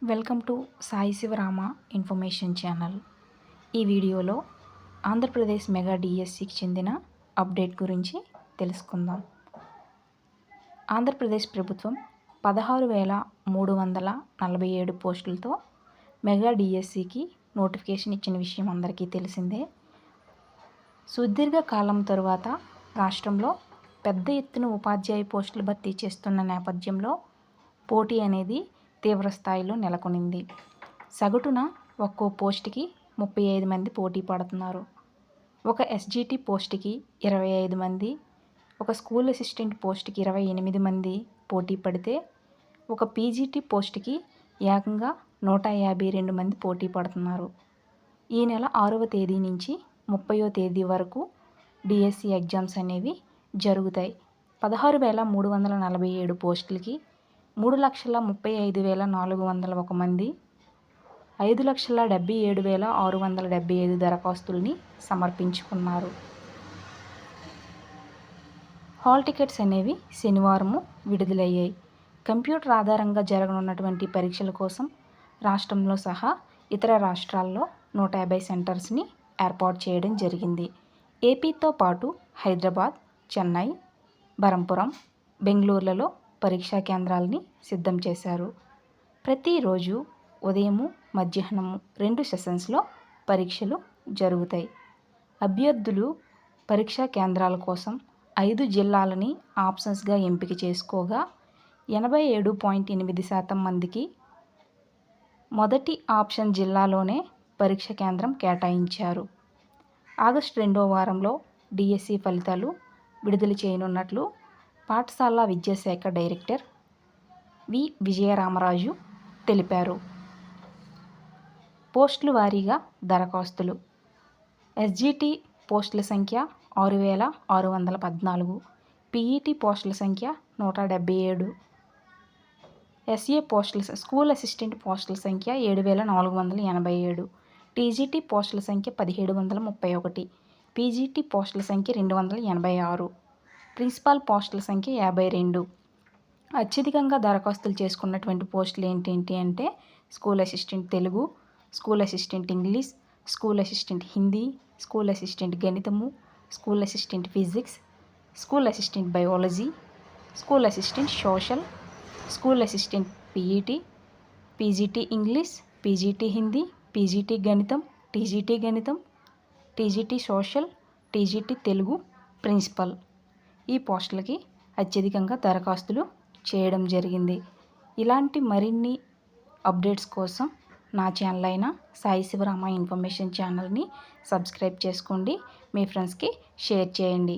Welcome to Sai Shivarama information channel. ఈ వీడియోలో Andhra Pradesh mega డిఎస్సికి చెందిన అప్డేట్ గురించి తెలుసుకుందాం. ఆంధ్రప్రదేశ్ ప్రభుత్వం 16,347 పోస్టులతో మెగా డిఎస్సికి నోటిఫికేషన్ ఇచ్చిన విషయం అందరికీ తెలిసిందే. సుదీర్ఘ కాలం తరువాత రాష్ట్రంలో పెద్ద ఎత్తున ఉపాధ్యాయ పోస్టులు భర్తీ చేస్తున్న నేపథ్యంలో పోటీ అనేది తీవ్ర స్థాయిలో నెలకొనింది. సగటున ఒక్కో పోస్టుకి 35 మంది పోటీ పడుతున్నారు. ఒక ఎస్జిటి పోస్టుకి 25 మంది, ఒక స్కూల్ అసిస్టెంట్ పోస్టుకి 28 మంది పోటీ పడితే ఒక పీజీటీ పోస్టుకి ఏకంగా 152 మంది పోటీ పడుతున్నారు. ఈ నెల 6వ తేదీ నుంచి 30వ తేదీ వరకు డిఎస్సి ఎగ్జామ్స్ అనేవి జరుగుతాయి. 16,347 పోస్టులకి 3,35,401 మంది 5,77,675 దరఖాస్తుల్ని సమర్పించుకున్నారు. హాల్ టికెట్స్ అనేవి శనివారము విడుదలయ్యాయి. కంప్యూటర్ ఆధారంగా జరగనున్నటువంటి పరీక్షల కోసం రాష్ట్రంలో సహా ఇతర రాష్ట్రాల్లో 150 సెంటర్స్ని ఏర్పాటు చేయడం జరిగింది. ఏపీతో పాటు హైదరాబాద్, చెన్నై, బరంపురం, బెంగళూరులలో పరీక్షా కేంద్రాలని సిద్ధం చేశారు. ప్రతిరోజు ఉదయము, మధ్యాహ్నము 2 సెషన్స్లో పరీక్షలు జరుగుతాయి. అభ్యర్థులు పరీక్షా కేంద్రాల కోసం 5 జిల్లాలని ఆప్షన్స్గా ఎంపిక చేసుకోగా 87.8% మందికి మొదటి ఆప్షన్ జిల్లాలోనే పరీక్ష కేంద్రం కేటాయించారు. ఆగస్టు 2వ వారంలో డిఎస్సి ఫలితాలు విడుదల చేయనున్నట్లు పాఠశాల విద్యాశాఖ డైరెక్టర్ వి విజయరామరాజు తెలిపారు. పోస్టుల వారీగా దరఖాస్తులు. ఎస్జిటి పోస్టుల సంఖ్య 6,614, పీఈటీ పోస్టుల సంఖ్య 177, ఎస్ఏ పోస్టుల స్కూల్ అసిస్టెంట్ పోస్టుల సంఖ్య 7,487, టీజీటీ పోస్టుల సంఖ్య 1,731, పీజీటీ పోస్టుల సంఖ్య 286, ప్రిన్సిపాల్ పోస్టుల సంఖ్య 52. అత్యధికంగా దరఖాస్తులు చేసుకున్నటువంటి పోస్టులు ఏంటి అంటే school assistant Telugu, school assistant English, school assistant Hindi, school assistant గణితము, school assistant physics, school assistant biology, school assistant social, school assistant PET, PGT English, PGT Hindi, PGT గణితం, TGT social, TGT Telugu, principal ఈ పోస్టులకి అత్యధికంగా దరఖాస్తులు చేయడం జరిగింది. ఇలాంటి మరిన్ని అప్డేట్స్ కోసం నా ఛానల్ అయిన సాయి శివరామ ఇన్ఫర్మేషన్ ఛానల్ని సబ్స్క్రైబ్ చేసుకోండి. మీ ఫ్రెండ్స్కి షేర్ చేయండి.